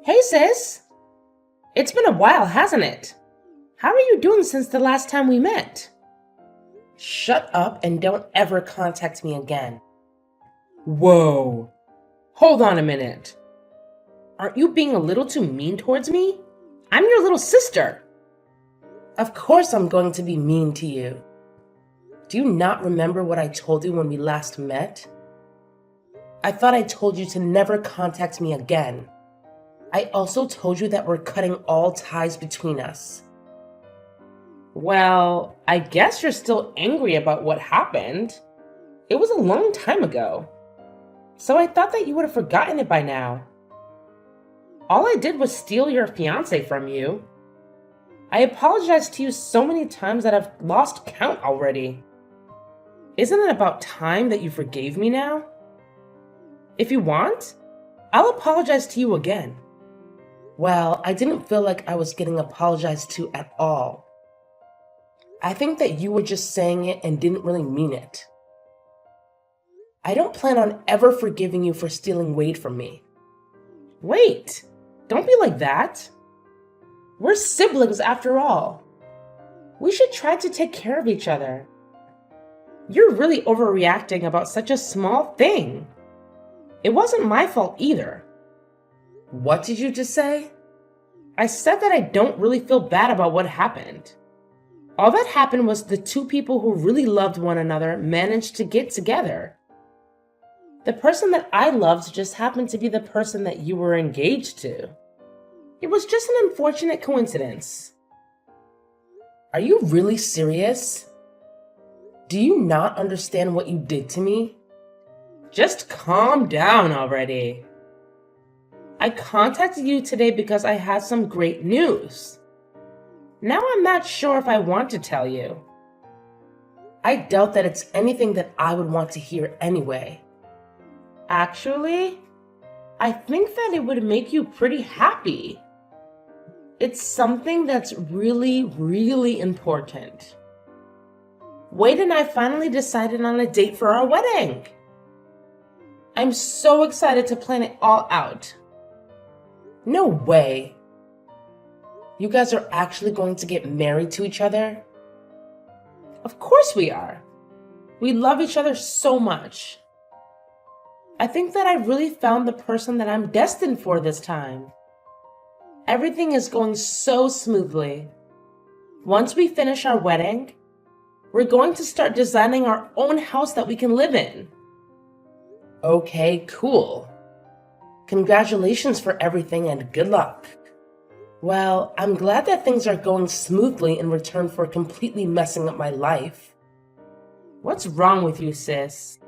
Hey sis, it's been a while, hasn't it? How are you doing since the last time we met? Shut up and don't ever contact me again. Whoa, hold on a minute. Aren't you being a little too mean towards me? I'm your little sister. Of course I'm going to be mean to you. Do you not remember what I told you when we last met? I thought I told you to never contact me again. I also told you that we're cutting all ties between us. Well, I guess you're still angry about what happened. It was a long time ago. So I thought that you would have forgotten it by now. All I did was steal your fiancé from you. I apologized to you so many times that I've lost count already. Isn't it about time that you forgave me now? If you want, I'll apologize to you again. Well, I didn't feel like I was getting apologized to at all. I think that you were just saying it and didn't really mean it. I don't plan on ever forgiving you for stealing Wade from me. Wait, don't be like that. We're siblings after all. We should try to take care of each other. You're really overreacting about such a small thing. It wasn't my fault either. What did you just say? I said that I don't really feel bad about what happened. All that happened was the two people who really loved one another managed to get together. The person that I loved just happened to be the person that you were engaged to. It was just an unfortunate coincidence. Are you really serious? Do you not understand what you did to me? Just calm down already. I contacted you today because I had some great news. Now I'm not sure if I want to tell you. I doubt that it's anything that I would want to hear anyway. Actually, I think that it would make you pretty happy. It's something that's really, really important. Wade and I finally decided on a date for our wedding. I'm so excited to plan it all out. No way. You guys are actually going to get married to each other? Of course we are. We love each other so much. I think that I really found the person that I'm destined for this time. Everything is going so smoothly. Once we finish our wedding, we're going to start designing our own house that we can live in. Okay, cool. Congratulations for everything and good luck. Well, I'm glad that things are going smoothly in return for completely messing up my life. What's wrong with you, sis?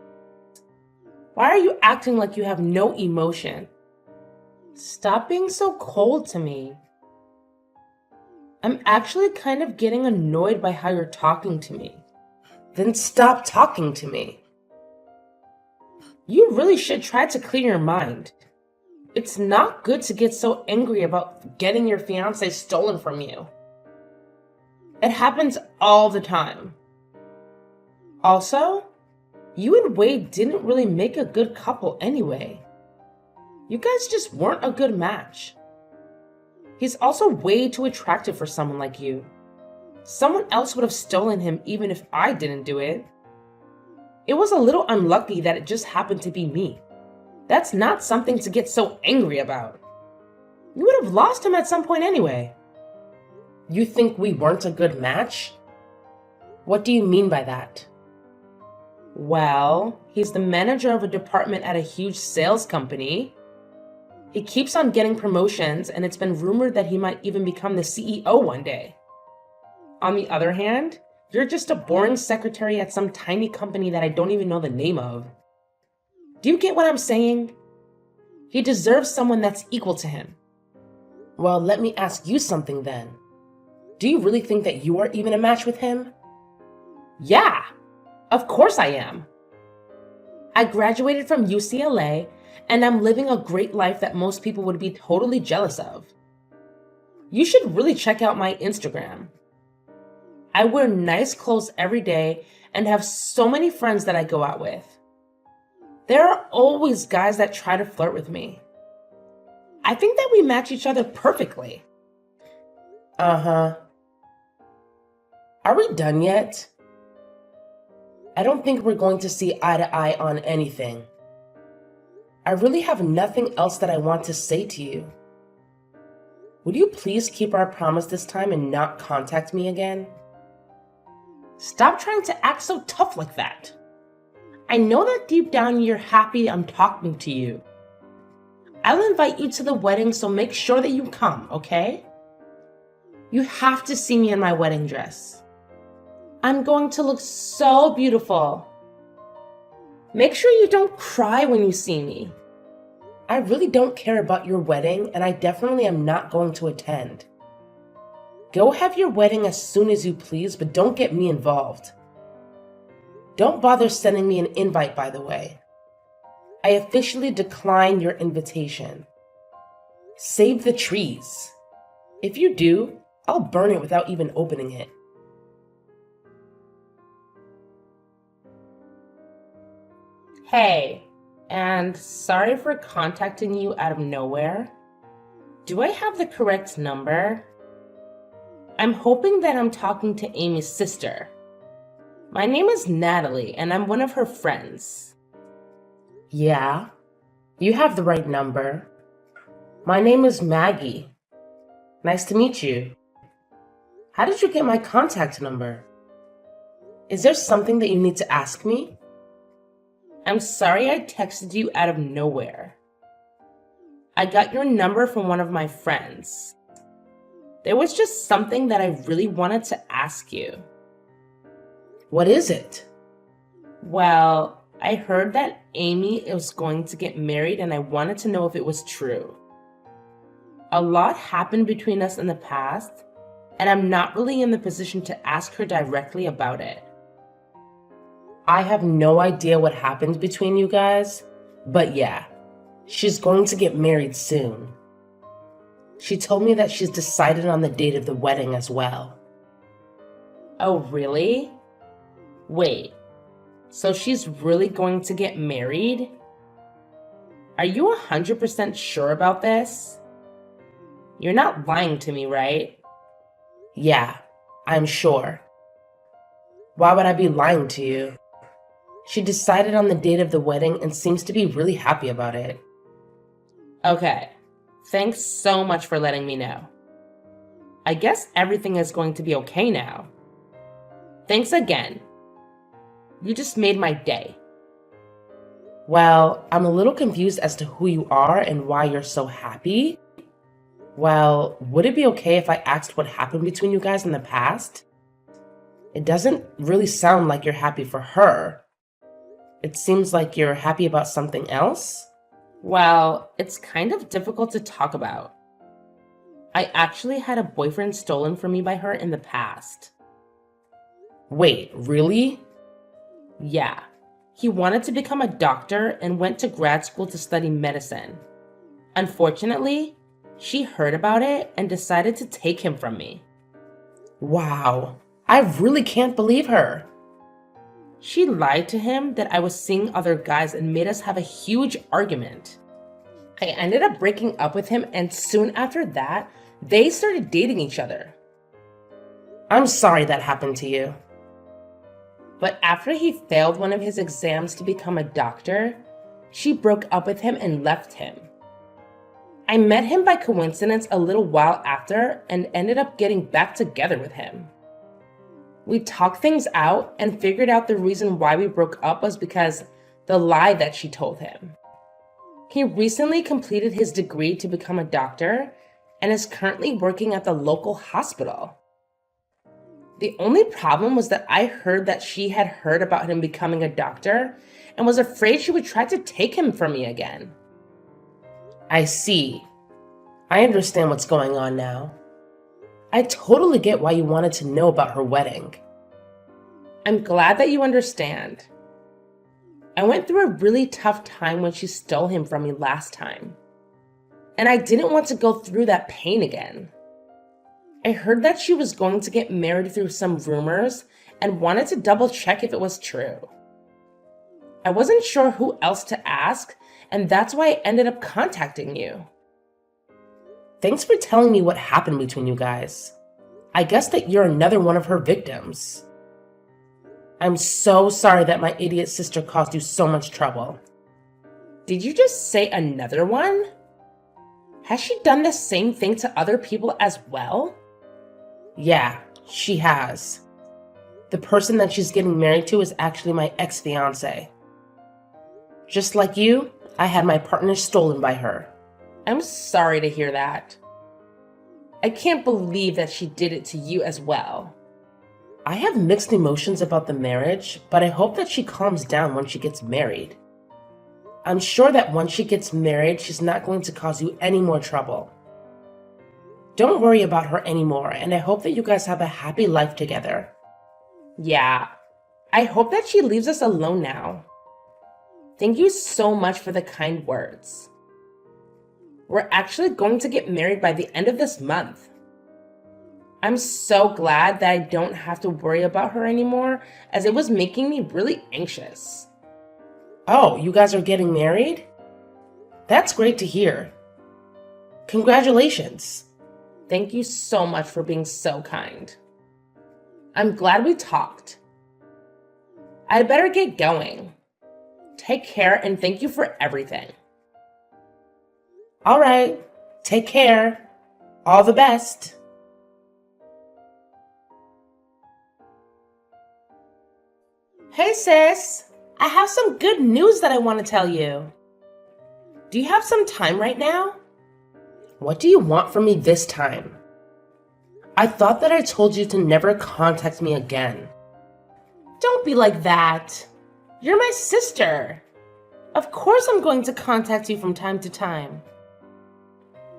Why are you acting like you have no emotion? Stop being so cold to me. I'm actually kind of getting annoyed by how you're talking to me. Then stop talking to me. You really should try to clear your mind. It's not good to get so angry about getting your fiancé stolen from you. It happens all the time. Also, you and Wade didn't really make a good couple anyway. You guys just weren't a good match. He's also way too attractive for someone like you. Someone else would have stolen him even if I didn't do it. It was a little unlucky that it just happened to be me. That's not something to get so angry about. You would have lost him at some point anyway. You think we weren't a good match? What do you mean by that? Well, he's the manager of a department at a huge sales company. He keeps on getting promotions, and it's been rumored that he might even become the CEO one day. On the other hand, you're just a boring secretary at some tiny company that I don't even know the name of. Do you get what I'm saying? He deserves someone that's equal to him. Well, let me ask you something then. Do you really think that you are even a match with him? Yeah, of course I am. I graduated from UCLA, and I'm living a great life that most people would be totally jealous of. You should really check out my Instagram. I wear nice clothes every day and have so many friends that I go out with. There are always guys that try to flirt with me. I think that we match each other perfectly. Uh-huh. Are we done yet? I don't think we're going to see eye to eye on anything. I really have nothing else that I want to say to you. Would you please keep our promise this time and not contact me again? Stop trying to act so tough like that. I know that deep down you're happy I'm talking to you. I'll invite you to the wedding, so make sure that you come, okay? You have to see me in my wedding dress. I'm going to look so beautiful. Make sure you don't cry when you see me. I really don't care about your wedding, and I definitely am not going to attend. Go have your wedding as soon as you please, but don't get me involved. Don't bother sending me an invite, by the way. I officially decline your invitation. Save the trees. If you do, I'll burn it without even opening it. Hey, and sorry for contacting you out of nowhere. Do I have the correct number? I'm hoping that I'm talking to Amy's sister. My name is Natalie, and I'm one of her friends. Yeah, you have the right number. My name is Maggie. Nice to meet you. How did you get my contact number? Is there something that you need to ask me? I'm sorry I texted you out of nowhere. I got your number from one of my friends. There was just something that I really wanted to ask you. What is it? Well, I heard that Amy was going to get married, and I wanted to know if it was true. A lot happened between us in the past, and I'm not really in the position to ask her directly about it. I have no idea what happened between you guys, but yeah, she's going to get married soon. She told me that she's decided on the date of the wedding as well. Oh, really? Wait, so she's really going to get married? Are you 100% sure about this? You're not lying to me, right? Yeah, I'm sure. Why would I be lying to you? She decided on the date of the wedding and seems to be really happy about it. Okay, thanks so much for letting me know. I guess everything is going to be okay now. Thanks again. You just made my day. Well, I'm a little confused as to who you are and why you're so happy. Well, would it be okay if I asked what happened between you guys in the past? It doesn't really sound like you're happy for her. It seems like you're happy about something else. Well, it's kind of difficult to talk about. I actually had a boyfriend stolen from me by her in the past. Wait, really? Yeah, he wanted to become a doctor and went to grad school to study medicine. Unfortunately, she heard about it and decided to take him from me. Wow, I really can't believe her. She lied to him that I was seeing other guys and made us have a huge argument. I ended up breaking up with him, and soon after that, they started dating each other. I'm sorry that happened to you. But after he failed one of his exams to become a doctor, she broke up with him and left him. I met him by coincidence a little while after and ended up getting back together with him. We talked things out and figured out the reason why we broke up was because the lie that she told him. He recently completed his degree to become a doctor and is currently working at the local hospital. The only problem was that I heard that she had heard about him becoming a doctor and was afraid she would try to take him from me again. I see. I understand what's going on now. I totally get why you wanted to know about her wedding. I'm glad that you understand. I went through a really tough time when she stole him from me last time, and I didn't want to go through that pain again. I heard that she was going to get married through some rumors and wanted to double check if it was true. I wasn't sure who else to ask, and that's why I ended up contacting you. Thanks for telling me what happened between you guys. I guess that you're another one of her victims. I'm so sorry that my idiot sister caused you so much trouble. Did you just say another one? Has she done the same thing to other people as well? Yeah, she has. The person that she's getting married to is actually my ex-fiance. Just like you, I had my partner stolen by her. I'm sorry to hear that. I can't believe that she did it to you as well. I have mixed emotions about the marriage, but I hope that she calms down when she gets married. I'm sure that once she gets married, she's not going to cause you any more trouble. Don't worry about her anymore, and I hope that you guys have a happy life together. Yeah, I hope that she leaves us alone now. Thank you so much for the kind words. We're actually going to get married by the end of this month. I'm so glad that I don't have to worry about her anymore, as it was making me really anxious. Oh, you guys are getting married? That's great to hear. Congratulations. Thank you so much for being so kind. I'm glad we talked. I'd better get going. Take care and thank you for everything. All right, take care. All the best. Hey sis, I have some good news that I want to tell you. Do you have some time right now? What do you want from me this time? I thought that I told you to never contact me again. Don't be like that. You're my sister. Of course I'm going to contact you from time to time.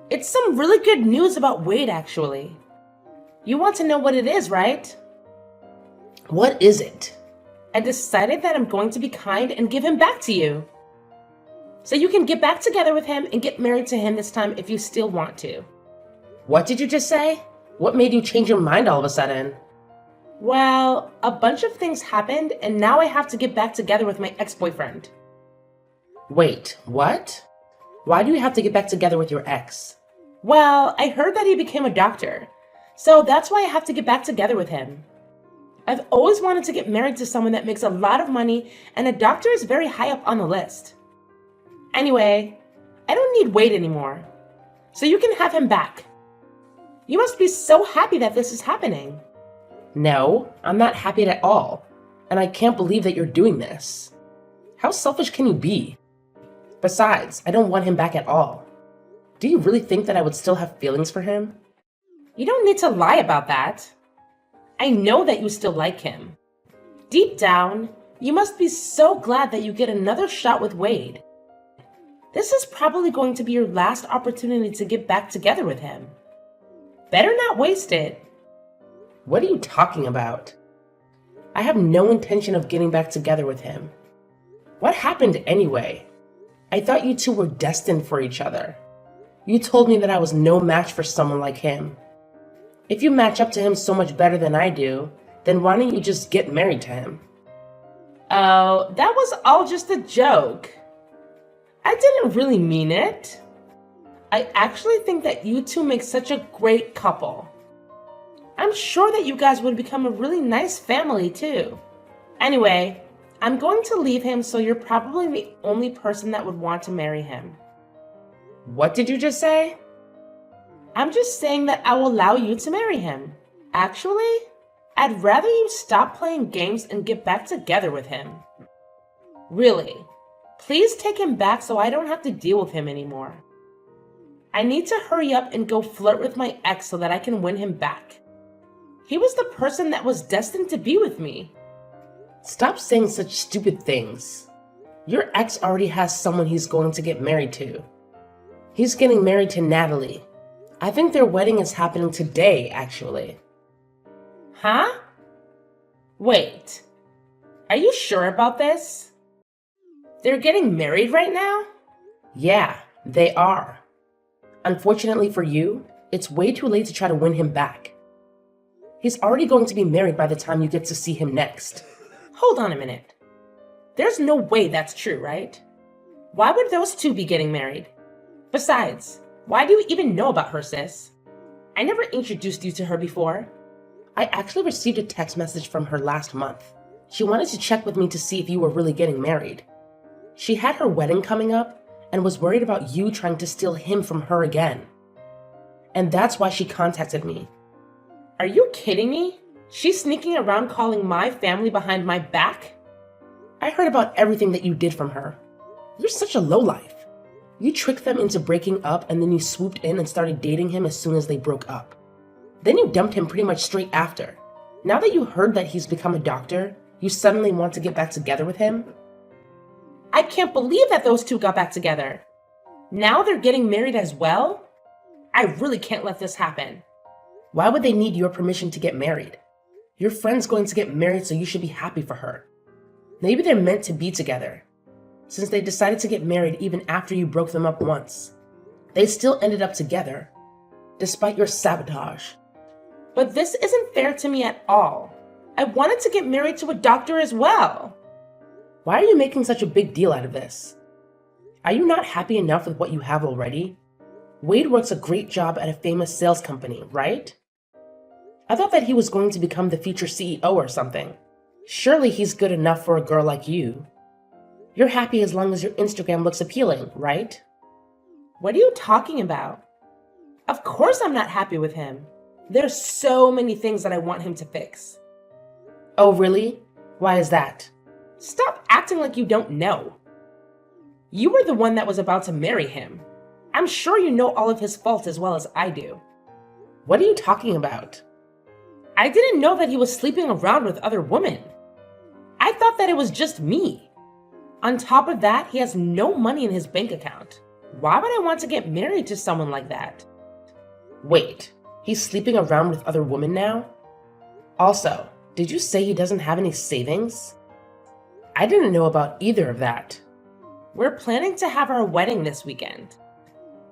It's some really good news about Wade, actually. You want to know what it is, right? What is it? I decided that I'm going to be kind and give him back to you. So you can get back together with him and get married to him this time if you still want to. What did you just say? What made you change your mind all of a sudden? Well, a bunch of things happened and now I have to get back together with my ex-boyfriend. Wait, what? Why do you have to get back together with your ex? Well, I heard that he became a doctor, so that's why I have to get back together with him. I've always wanted to get married to someone that makes a lot of money, and a doctor is very high up on the list. Anyway, I don't need Wade anymore, so you can have him back. You must be so happy that this is happening. No, I'm not happy at all, and I can't believe that you're doing this. How selfish can you be? Besides, I don't want him back at all. Do you really think that I would still have feelings for him? You don't need to lie about that. I know that you still like him. Deep down, you must be so glad that you get another shot with Wade. This is probably going to be your last opportunity to get back together with him. Better not waste it. What are you talking about? I have no intention of getting back together with him. What happened anyway? I thought you two were destined for each other. You told me that I was no match for someone like him. If you match up to him so much better than I do, then why don't you just get married to him? Oh, that was all just a joke. I didn't really mean it. I actually think that you two make such a great couple. I'm sure that you guys would become a really nice family too. Anyway, I'm going to leave him, so you're probably the only person that would want to marry him. What did you just say? I'm just saying that I will allow you to marry him. Actually, I'd rather you stop playing games and get back together with him. Really, please take him back so I don't have to deal with him anymore. I need to hurry up and go flirt with my ex so that I can win him back. He was the person that was destined to be with me. Stop saying such stupid things. Your ex already has someone he's going to get married to. He's getting married to Natalie. I think their wedding is happening today, actually. Huh? Wait. Are you sure about this? They're getting married right now? Yeah, they are. Unfortunately for you, it's way too late to try to win him back. He's already going to be married by the time you get to see him next. Hold on a minute. There's no way that's true, right? Why would those two be getting married? Besides, Why do you even know about her, sis? I never introduced you to her before. I actually received a text message from her last month. She wanted to check with me to see if you were really getting married. She had her wedding coming up and was worried about you trying to steal him from her again. And that's why she contacted me. Are you kidding me? She's sneaking around calling my family behind my back? I heard about everything that you did from her. You're such a lowlife. You tricked them into breaking up and then you swooped in and started dating him as soon as they broke up. Then you dumped him pretty much straight after. Now that you heard that he's become a doctor, you suddenly want to get back together with him? I can't believe that those two got back together. Now they're getting married as well? I really can't let this happen. Why would they need your permission to get married? Your friend's going to get married, so you should be happy for her. Maybe they're meant to be together, since they decided to get married even after you broke them up once. They still ended up together, despite your sabotage. But this isn't fair to me at all. I wanted to get married to a doctor as well. Why are you making such a big deal out of this? Are you not happy enough with what you have already? Wade works a great job at a famous sales company, right? I thought that he was going to become the future CEO or something. Surely he's good enough for a girl like you. You're happy as long as your Instagram looks appealing, right? What are you talking about? Of course I'm not happy with him. There's so many things that I want him to fix. Oh, really? Why is that? Stop acting like you don't know. You were the one that was about to marry him. I'm sure you know all of his faults as well as I do. What are you talking about? I didn't know that he was sleeping around with other women. I thought that it was just me. On top of that, he has no money in his bank account. Why would I want to get married to someone like that? Wait, he's sleeping around with other women now? Also, did you say he doesn't have any savings? I didn't know about either of that. We're planning to have our wedding this weekend.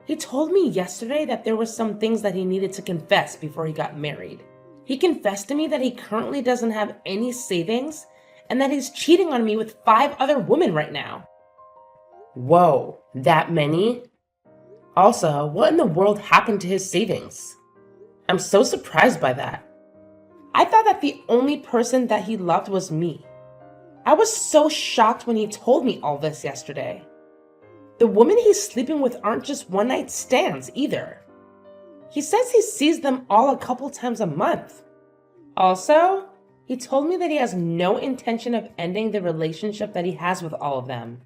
He told me yesterday that there were some things that he needed to confess before he got married. He confessed to me that he currently doesn't have any savings and that he's cheating on me with 5 other women right now. Whoa, that many? Also, what in the world happened to his savings? I'm so surprised by that. I thought that the only person that he loved was me. I was so shocked when he told me all this yesterday. The women he's sleeping with aren't just one-night stands either. He says he sees them all a couple times a month. Also, he told me that he has no intention of ending the relationship that he has with all of them.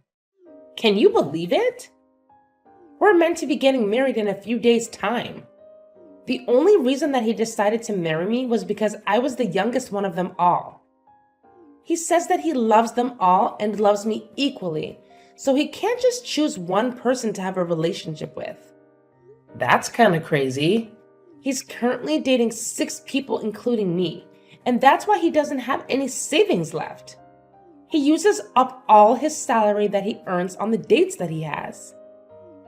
Can you believe it? We're meant to be getting married in a few days' time. The only reason that he decided to marry me was because I was the youngest one of them all. He says that he loves them all and loves me equally, so he can't just choose one person to have a relationship with. That's kind of crazy. He's currently dating 6 people, including me, and that's why he doesn't have any savings left. He uses up all his salary that he earns on the dates that he has.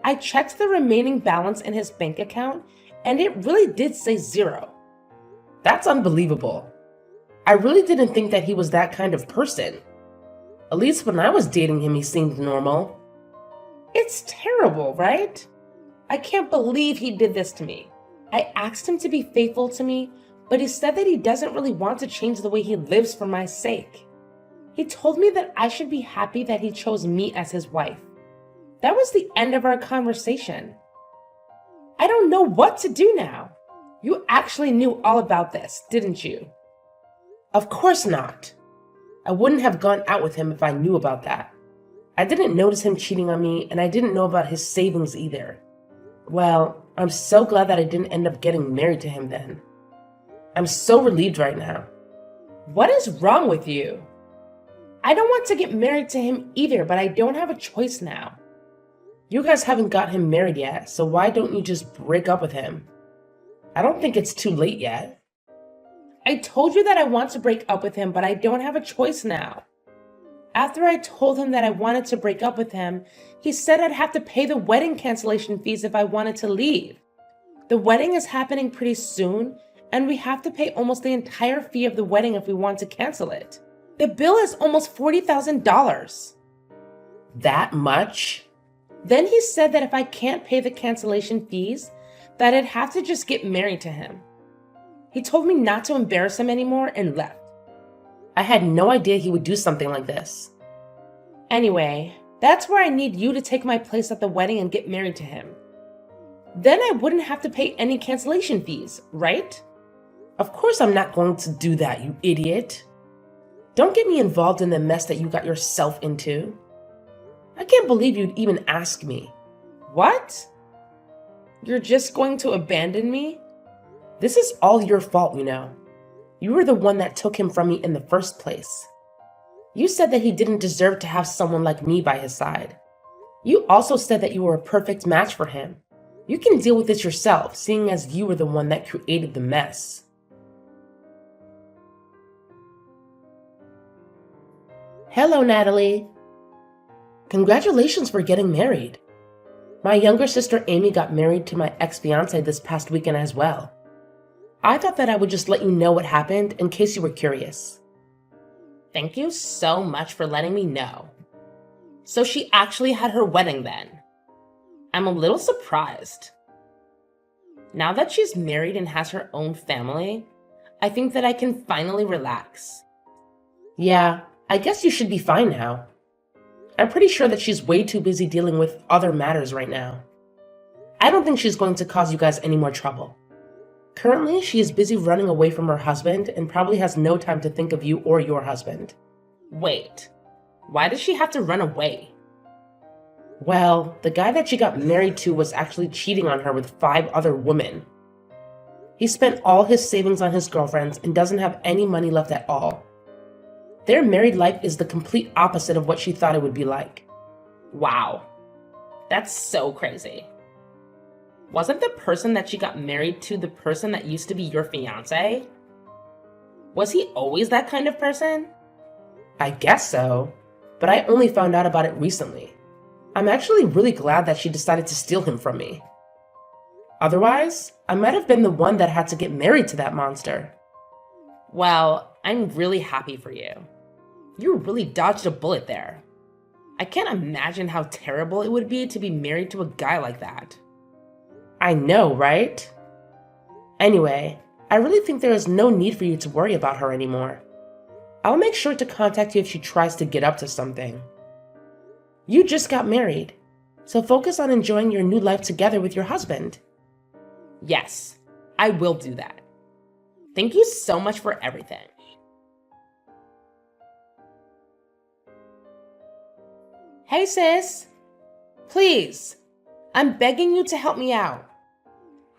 I checked the remaining balance in his bank account, and it really did say 0. That's unbelievable. I really didn't think that he was that kind of person. At least when I was dating him, he seemed normal. It's terrible, right? I can't believe he did this to me. I asked him to be faithful to me, but he said that he doesn't really want to change the way he lives for my sake. He told me that I should be happy that he chose me as his wife. That was the end of our conversation. I don't know what to do now. You actually knew all about this, didn't you? Of course not. I wouldn't have gone out with him if I knew about that. I didn't notice him cheating on me, and I didn't know about his savings either. Well, I'm so glad that I didn't end up getting married to him then. I'm so relieved right now. What is wrong with you? I don't want to get married to him either, but I don't have a choice now. You guys haven't got him married yet, so why don't you just break up with him? I don't think it's too late yet. I told you that I want to break up with him, but I don't have a choice now. After I told him that I wanted to break up with him, he said I'd have to pay the wedding cancellation fees if I wanted to leave. The wedding is happening pretty soon, and we have to pay almost the entire fee of the wedding if we want to cancel it. The bill is almost $40,000. That much? Then he said that if I can't pay the cancellation fees, that I'd have to just get married to him. He told me not to embarrass him anymore and left. I had no idea he would do something like this. Anyway, that's where I need you to take my place at the wedding and get married to him. Then I wouldn't have to pay any cancellation fees, right? Of course I'm not going to do that, you idiot. Don't get me involved in the mess that you got yourself into. I can't believe you'd even ask me. What? You're just going to abandon me? This is all your fault, you know. You were the one that took him from me in the first place. You said that he didn't deserve to have someone like me by his side. You also said that you were a perfect match for him. You can deal with this yourself, seeing as you were the one that created the mess. Hello, Natalie. Congratulations for getting married. My younger sister Amy got married to my ex-fiance this past weekend as well. I thought that I would just let you know what happened in case you were curious. Thank you so much for letting me know. So she actually had her wedding then. I'm a little surprised. Now that she's married and has her own family, I think that I can finally relax. Yeah, I guess you should be fine now. I'm pretty sure that she's way too busy dealing with other matters right now. I don't think she's going to cause you guys any more trouble. Currently, she is busy running away from her husband and probably has no time to think of you or your husband. Wait, why does she have to run away? Well, the guy that she got married to was actually cheating on her with 5 other women. He spent all his savings on his girlfriends and doesn't have any money left at all. Their married life is the complete opposite of what she thought it would be like. Wow, that's so crazy. Wasn't the person that she got married to the person that used to be your fiance? Was he always that kind of person? I guess so, but I only found out about it recently. I'm actually really glad that she decided to steal him from me. Otherwise, I might have been the one that had to get married to that monster. Well, I'm really happy for you. You really dodged a bullet there. I can't imagine how terrible it would be to be married to a guy like that. I know, right? Anyway, I really think there is no need for you to worry about her anymore. I'll make sure to contact you if she tries to get up to something. You just got married, so focus on enjoying your new life together with your husband. Yes, I will do that. Thank you so much for everything. Hey sis, please, I'm begging you to help me out.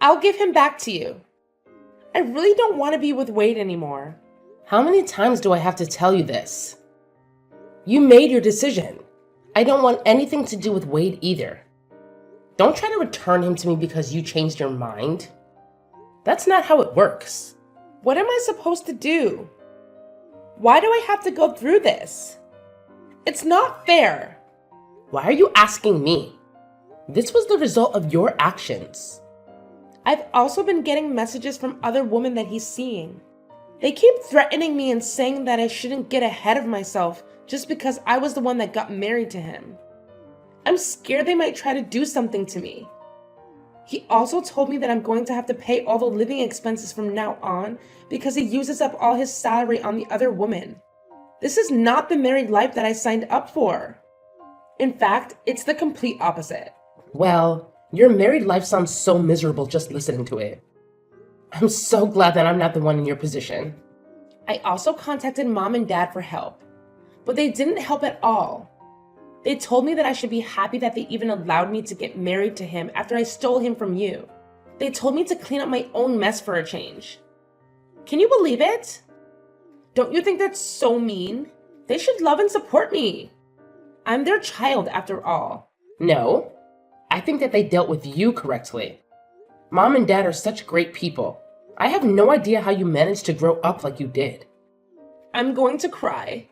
I'll give him back to you. I really don't want to be with Wade anymore. How many times do I have to tell you this? You made your decision. I don't want anything to do with Wade either. Don't try to return him to me because you changed your mind. That's not how it works. What am I supposed to do? Why do I have to go through this? It's not fair. Why are you asking me? This was the result of your actions. I've also been getting messages from other women that he's seeing. They keep threatening me and saying that I shouldn't get ahead of myself just because I was the one that got married to him. I'm scared they might try to do something to me. He also told me that I'm going to have to pay all the living expenses from now on because he uses up all his salary on the other woman. This is not the married life that I signed up for. In fact, it's the complete opposite. Well, your married life sounds so miserable just listening to it. I'm so glad that I'm not the one in your position. I also contacted mom and dad for help, but they didn't help at all. They told me that I should be happy that they even allowed me to get married to him after I stole him from you. They told me to clean up my own mess for a change. Can you believe it? Don't you think that's so mean? They should love and support me. I'm their child after all. No, I think that they dealt with you correctly. Mom and dad are such great people. I have no idea how you managed to grow up like you did. I'm going to cry.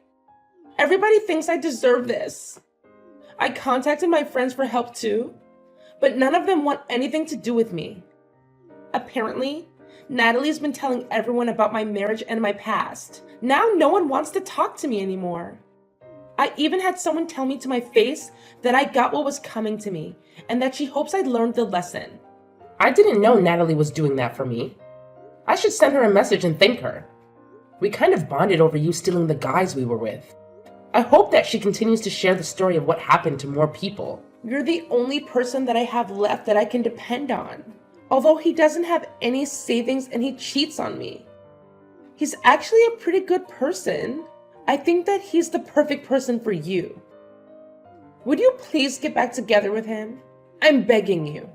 Everybody thinks I deserve this. I contacted my friends for help too, but none of them want anything to do with me. Apparently, Natalie's been telling everyone about my marriage and my past. Now no one wants to talk to me anymore. I even had someone tell me to my face that I got what was coming to me and that she hopes I learned the lesson. I didn't know Natalie was doing that for me. I should send her a message and thank her. We kind of bonded over you stealing the guys we were with. I hope that she continues to share the story of what happened to more people. You're the only person that I have left that I can depend on. Although he doesn't have any savings and he cheats on me. He's actually a pretty good person. I think that he's the perfect person for you. Would you please get back together with him? I'm begging you.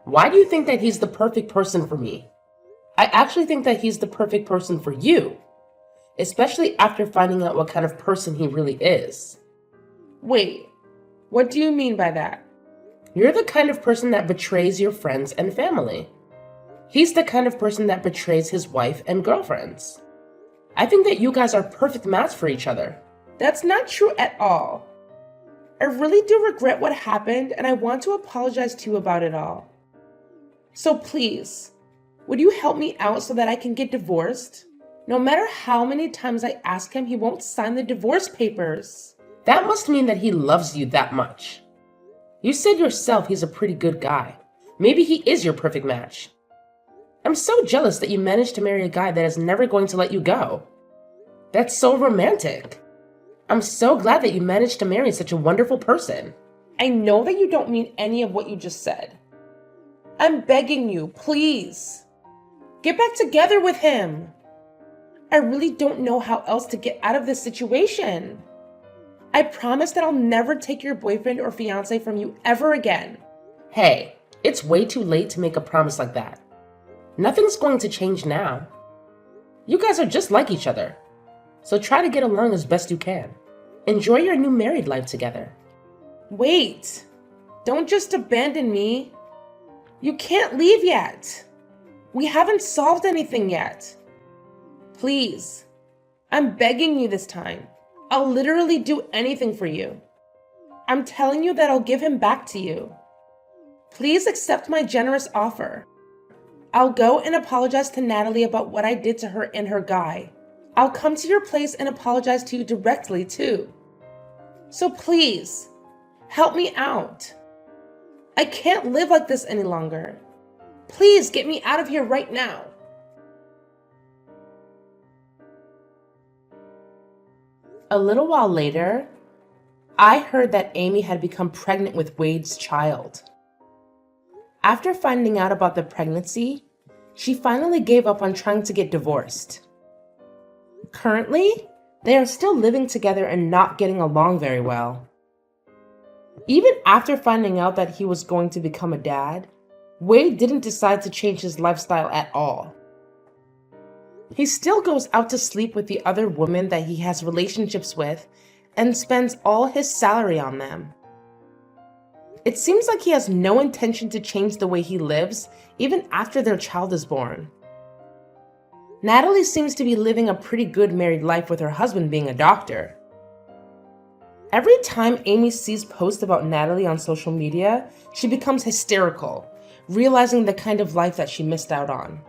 Why do you think that he's the perfect person for me? I actually think that he's the perfect person for you. Especially after finding out what kind of person he really is. Wait, what do you mean by that? You're the kind of person that betrays your friends and family. He's the kind of person that betrays his wife and girlfriends. I think that you guys are a perfect match for each other. That's not true at all. I really do regret what happened and I want to apologize to you about it all. So please, would you help me out so that I can get divorced? No matter how many times I ask him, he won't sign the divorce papers. That must mean that he loves you that much. You said yourself he's a pretty good guy. Maybe he is your perfect match. I'm so jealous that you managed to marry a guy that is never going to let you go. That's so romantic. I'm so glad that you managed to marry such a wonderful person. I know that you don't mean any of what you just said. I'm begging you, please. Get back together with him. I really don't know how else to get out of this situation. I promise that I'll never take your boyfriend or fiance from you ever again. Hey, it's way too late to make a promise like that. Nothing's going to change now. You guys are just like each other. So try to get along as best you can. Enjoy your new married life together. Wait, don't just abandon me. You can't leave yet. We haven't solved anything yet. Please, I'm begging you this time. I'll literally do anything for you. I'm telling you that I'll give him back to you. Please accept my generous offer. I'll go and apologize to Natalie about what I did to her and her guy. I'll come to your place and apologize to you directly too. So please, help me out. I can't live like this any longer. Please get me out of here right now. A little while later, I heard that Amy had become pregnant with Wade's child. After finding out about the pregnancy, she finally gave up on trying to get divorced. Currently, they are still living together and not getting along very well. Even after finding out that he was going to become a dad, Wade didn't decide to change his lifestyle at all. He still goes out to sleep with the other women that he has relationships with and spends all his salary on them. It seems like he has no intention to change the way he lives, even after their child is born. Natalie seems to be living a pretty good married life with her husband being a doctor. Every time Amy sees posts about Natalie on social media, she becomes hysterical, realizing the kind of life that she missed out on.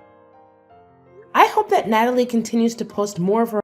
I hope that Natalie continues to post more of her